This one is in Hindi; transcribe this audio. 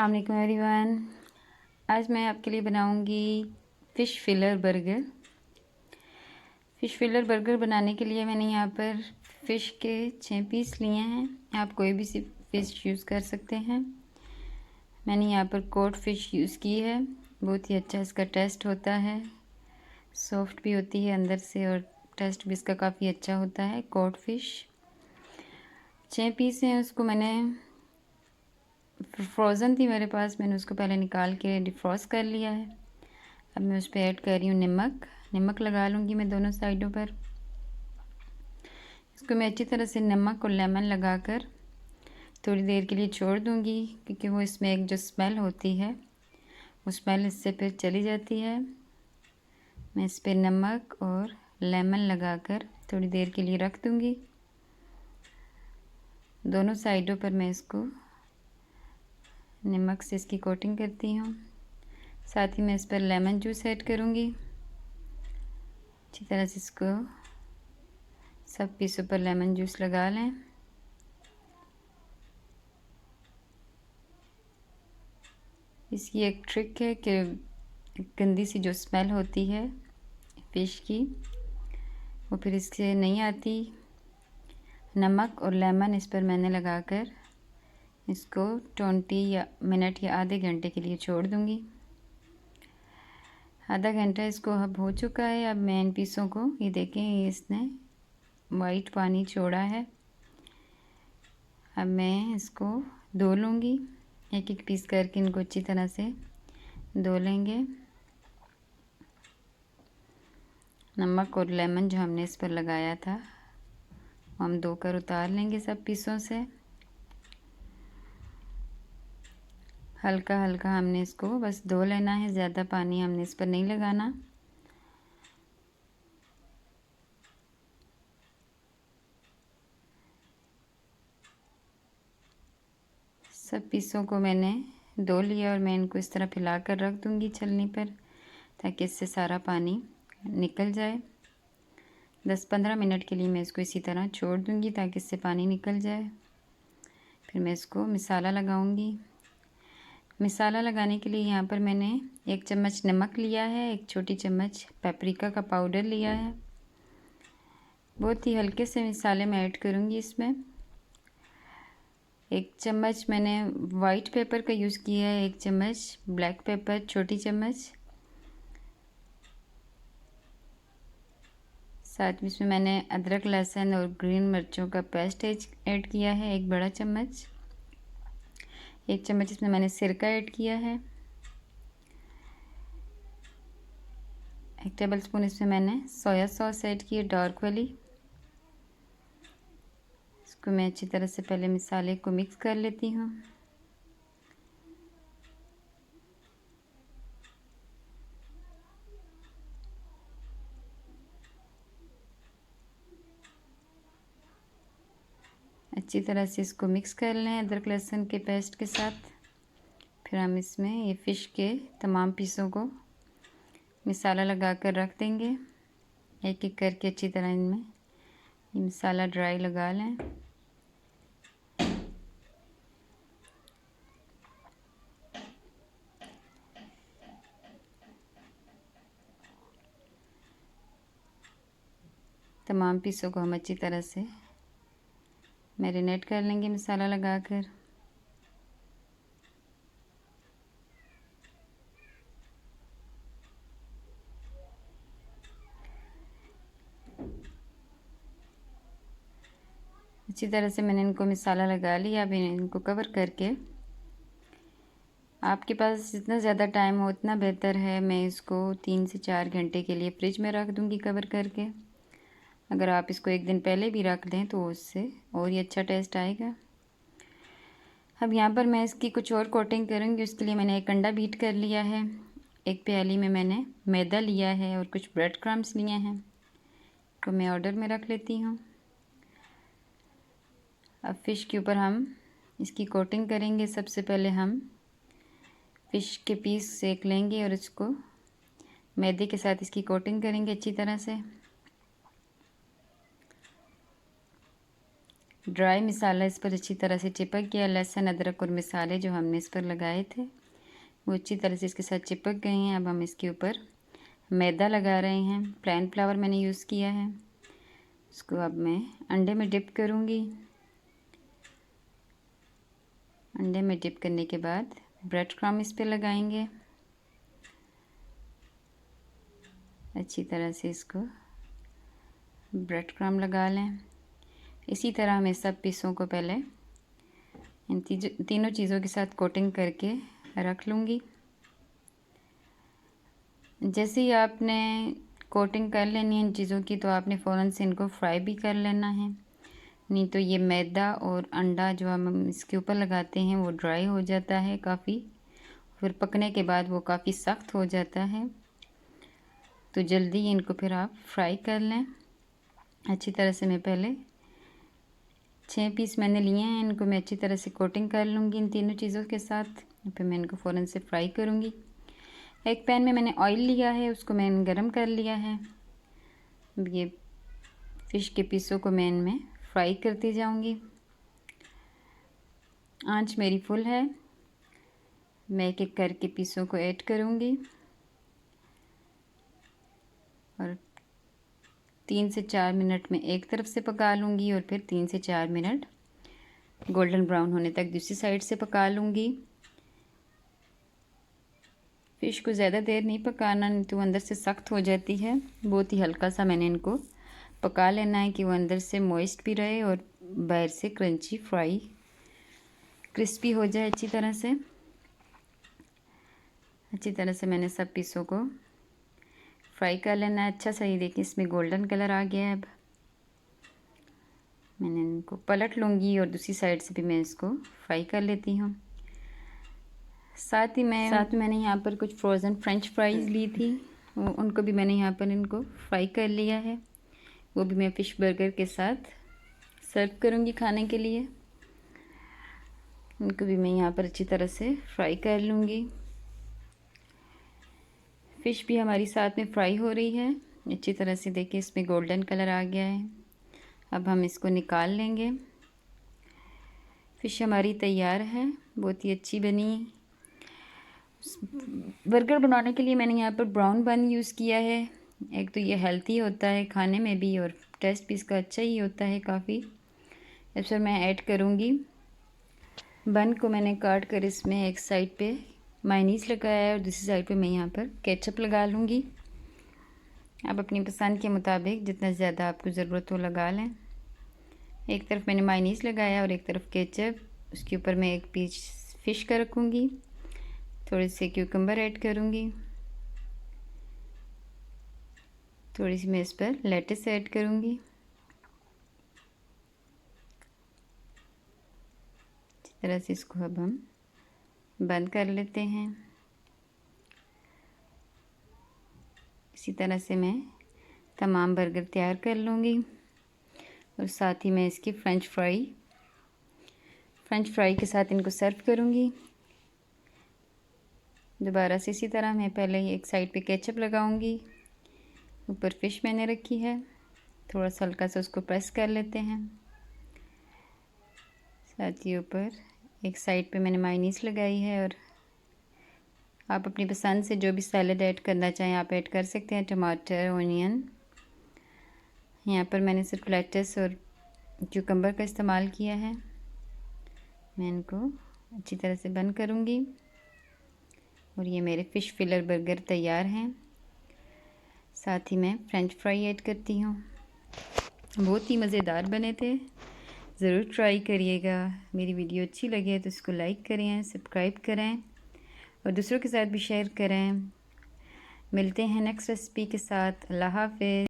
अस्सलाम वालेकुम एवरीवन। आज मैं आपके लिए बनाऊंगी fish filler burger. Fish filler burger बनाने के लिए मैंने यहाँ पर फ़िश के 6 पीस लिए हैं। आप कोई भी सी फ़िश यूज़ कर सकते हैं। मैंने यहाँ पर कोड फ़िश यूज़ की है। बहुत ही अच्छा इसका टेस्ट होता है, सॉफ्ट भी होती है अंदर से और टेस्ट भी इसका काफ़ी अच्छा होता है। कोड फ़िश 6 पीस हैं, उसको मैंने फ्रोज़न थी मेरे पास, मैंने उसको पहले निकाल के डिफ्रॉस्ट कर लिया है। अब मैं उस पर ऐड कर रही हूँ नमक लगा लूँगी मैं दोनों साइडों पर। इसको मैं अच्छी तरह से नमक और लेमन लगाकर थोड़ी देर के लिए छोड़ दूँगी, क्योंकि वो इसमें एक जो स्मेल होती है वो स्मेल इससे फिर चली जाती है। मैं इस पर नमक और लेमन लगाकर थोड़ी देर के लिए रख दूँगी। दोनों साइडों पर मैं इसको नमक से इसकी कोटिंग करती हूँ। साथ ही मैं इस पर लेमन जूस ऐड करूँगी। अच्छी तरह से इसको सब पीसों पर लेमन जूस लगा लें। इसकी एक ट्रिक है कि गंदी सी जो स्मेल होती है फ़िश की वो फिर इससे नहीं आती। नमक और लेमन इस पर मैंने लगाकर इसको 20 मिनट या आधे घंटे के लिए छोड़ दूँगी। आधा घंटा इसको अब हो चुका है। अब मैं इन पीसों को ये देखें, इसने वाइट पानी छोड़ा है। अब मैं इसको धो लूँगी, एक एक पीस करके इनको अच्छी तरह से धो लेंगे। नमक और लेमन जो हमने इस पर लगाया था वो हम धोकर उतार लेंगे सब पीसों से। हल्का हल्का हमने इसको बस धो लेना है, ज़्यादा पानी हमने इस पर नहीं लगाना। सब पीसों को मैंने धो लिया और मैं इनको इस तरह फैला कर रख दूँगी छलनी पर, ताकि इससे सारा पानी निकल जाए। 10-15 मिनट के लिए मैं इसको इसी तरह छोड़ दूँगी ताकि इससे पानी निकल जाए। फिर मैं इसको मसाला लगाऊँगी। मसाला लगाने के लिए यहाँ पर मैंने 1 चम्मच नमक लिया है, 1 छोटी चम्मच पेपरिका का पाउडर लिया है। बहुत ही हल्के से मसाले मैं ऐड करूँगी इसमें। 1 चम्मच मैंने वाइट पेपर का यूज़ किया है, 1 चम्मच ब्लैक पेपर छोटी चम्मच। साथ में इसमें मैंने अदरक लहसुन और ग्रीन मिर्चों का पेस्ट ऐड किया है, 1 बड़ा चम्मच। 1 चम्मच इसमें मैंने सिरका ऐड किया है। 1 टेबलस्पून इसमें मैंने सोया सॉस ऐड की है, डार्क वाली। इसको मैं अच्छी तरह से पहले मसाले को मिक्स कर लेती हूँ। अच्छी तरह से इसको मिक्स कर लें अदरक लहसुन के पेस्ट के साथ। फिर हम इसमें ये फ़िश के तमाम पीसों को मसाला लगा कर रख देंगे। एक एक करके अच्छी तरह इनमें ये मसाला ड्राई लगा लें। तमाम पीसों को हम अच्छी तरह से मैरिनेट कर लेंगे मसाला लगाकर। अच्छी तरह से मैंने इनको मसाला लगा लिया। अब इनको कवर करके, आपके पास जितना ज़्यादा टाइम हो उतना बेहतर है। मैं इसको 3 से 4 घंटे के लिए फ्रिज में रख दूँगी कवर करके। अगर आप इसको 1 दिन पहले भी रख दें तो उससे और ही अच्छा टेस्ट आएगा। अब यहाँ पर मैं इसकी कुछ और कोटिंग करूँगी। उसके लिए मैंने 1 अंडा बीट कर लिया है। 1 प्याली में मैंने मैदा लिया है और कुछ ब्रेड क्रम्स लिए हैं, तो मैं ऑर्डर में रख लेती हूँ। अब फ़िश के ऊपर हम इसकी कोटिंग करेंगे। सबसे पहले हम फ़िश के पीस सेक लेंगे और इसको मैदे के साथ इसकी कोटिंग करेंगे अच्छी तरह से। ड्राई मसाला इस पर अच्छी तरह से चिपक गया। लहसुन, अदरक और मसाले जो हमने इस पर लगाए थे वो अच्छी तरह से इसके साथ चिपक गए हैं। अब हम इसके ऊपर मैदा लगा रहे हैं। प्लेन फ्लावर मैंने यूज़ किया है। इसको अब मैं अंडे में डिप करूँगी। अंडे में डिप करने के बाद ब्रेड क्रम्ब इस पे लगाएंगे। अच्छी तरह से इसको ब्रेड क्रम्ब लगा लें। इसी तरह मैं सब पीसों को पहले इन तीनों चीज़ों के साथ कोटिंग करके रख लूँगी। जैसे ही आपने कोटिंग कर लेनी है इन चीज़ों की, तो आपने फ़ौरन से इनको फ्राई भी कर लेना है, नहीं तो ये मैदा और अंडा जो हम इसके ऊपर लगाते हैं वो ड्राई हो जाता है काफ़ी, फिर पकने के बाद वो काफ़ी सख्त हो जाता है। तो जल्दी इनको फिर आप फ्राई कर लें। अच्छी तरह से मैं पहले 6 पीस मैंने लिए हैं, इनको मैं अच्छी तरह से कोटिंग कर लूँगी इन तीनों चीज़ों के साथ। फिर मैं इनको फ़ौरन से फ्राई करूँगी। एक पैन में मैंने ऑयल लिया है, उसको मैंने गरम कर लिया है। ये फ़िश के पीसों को मैं इनमें फ्राई करती जाऊँगी। आंच मेरी फुल है। मैं एक एक करके पीसों को ऐड करूँगी और 3 से 4 मिनट में एक तरफ से पका लूँगी और फिर 3 से 4 मिनट गोल्डन ब्राउन होने तक दूसरी साइड से पका लूँगी। फ़िश को ज़्यादा देर नहीं पकाना, नहीं तो अंदर से सख्त हो जाती है। बहुत ही हल्का सा मैंने इनको पका लेना है कि वो अंदर से मॉइस्ट भी रहे और बाहर से क्रंची फ्राई क्रिस्पी हो जाए अच्छी तरह से। अच्छी तरह से मैंने सब पीसों को फ्राई कर लेना है। अच्छा सा ये देखिए इसमें गोल्डन कलर आ गया है। अब मैंने इनको पलट लूँगी और दूसरी साइड से भी मैं इसको फ्राई कर लेती हूँ। साथ ही मैंने यहाँ पर कुछ फ्रोज़न फ्रेंच फ्राइज़ ली थी, उनको भी मैंने यहाँ पर इनको फ्राई कर लिया है। वो भी मैं फ़िश बर्गर के साथ सर्व करूँगी खाने के लिए। उनको भी मैं यहाँ पर अच्छी तरह से फ्राई कर लूँगी। फ़िश भी हमारी साथ में फ्राई हो रही है अच्छी तरह से। देखिए इसमें गोल्डन कलर आ गया है। अब हम इसको निकाल लेंगे। फ़िश हमारी तैयार है, बहुत ही अच्छी बनी। बर्गर बनाने के लिए मैंने यहाँ पर ब्राउन बन यूज़ किया है। एक तो ये हेल्थी होता है खाने में भी और टेस्ट भी इसका अच्छा ही होता है काफ़ी। अब सर मैं ऐड करूँगी बन को। मैंने काट कर इसमें एक साइड पे मायोनीज़ लगाया है और दूसरी साइड पे मैं यहाँ पर केचप लगा लूँगी। आप अपनी पसंद के मुताबिक जितना ज़्यादा आपको ज़रूरत हो लगा लें। एक तरफ मैंने मायोनीज़ लगाया और एक तरफ केचप। उसके ऊपर मैं एक पीस फ़िश का रखूँगी, थोड़े से क्यूकम्बर ऐड करूँगी, थोड़ी सी मैं इस पर लेट्स ऐड करूँगी। इस तरह से इसको अब हम बंद कर लेते हैं। इसी तरह से मैं तमाम बर्गर तैयार कर लूँगी और साथ ही मैं इसकी फ्रेंच फ्राई के साथ इनको सर्व करूँगी। दोबारा से इसी तरह मैं पहले एक साइड पे केचप लगाऊंगी, ऊपर फ़िश मैंने रखी है, थोड़ा सा हल्का सा उसको प्रेस कर लेते हैं। साथ ही ऊपर एक साइड पे मैंने मायोनीज़ लगाई है और आप अपनी पसंद से जो भी सैलड ऐड करना चाहें आप ऐड कर सकते हैं। टमाटर, ऑनियन, यहाँ पर मैंने सिर्फ लेट्स और क्यूकम्बर का इस्तेमाल किया है। मैं इनको अच्छी तरह से बंद करूँगी और ये मेरे फ़िश फिलर बर्गर तैयार हैं। साथ ही मैं फ्रेंच फ्राई ऐड करती हूँ। बहुत ही मज़ेदार बने थे, ज़रूर ट्राई करिएगा। मेरी वीडियो अच्छी लगे तो इसको लाइक करें, सब्सक्राइब करें और दूसरों के साथ भी शेयर करें। मिलते हैं नेक्स्ट रेसिपी के साथ। अल्लाह हाफ़िज़।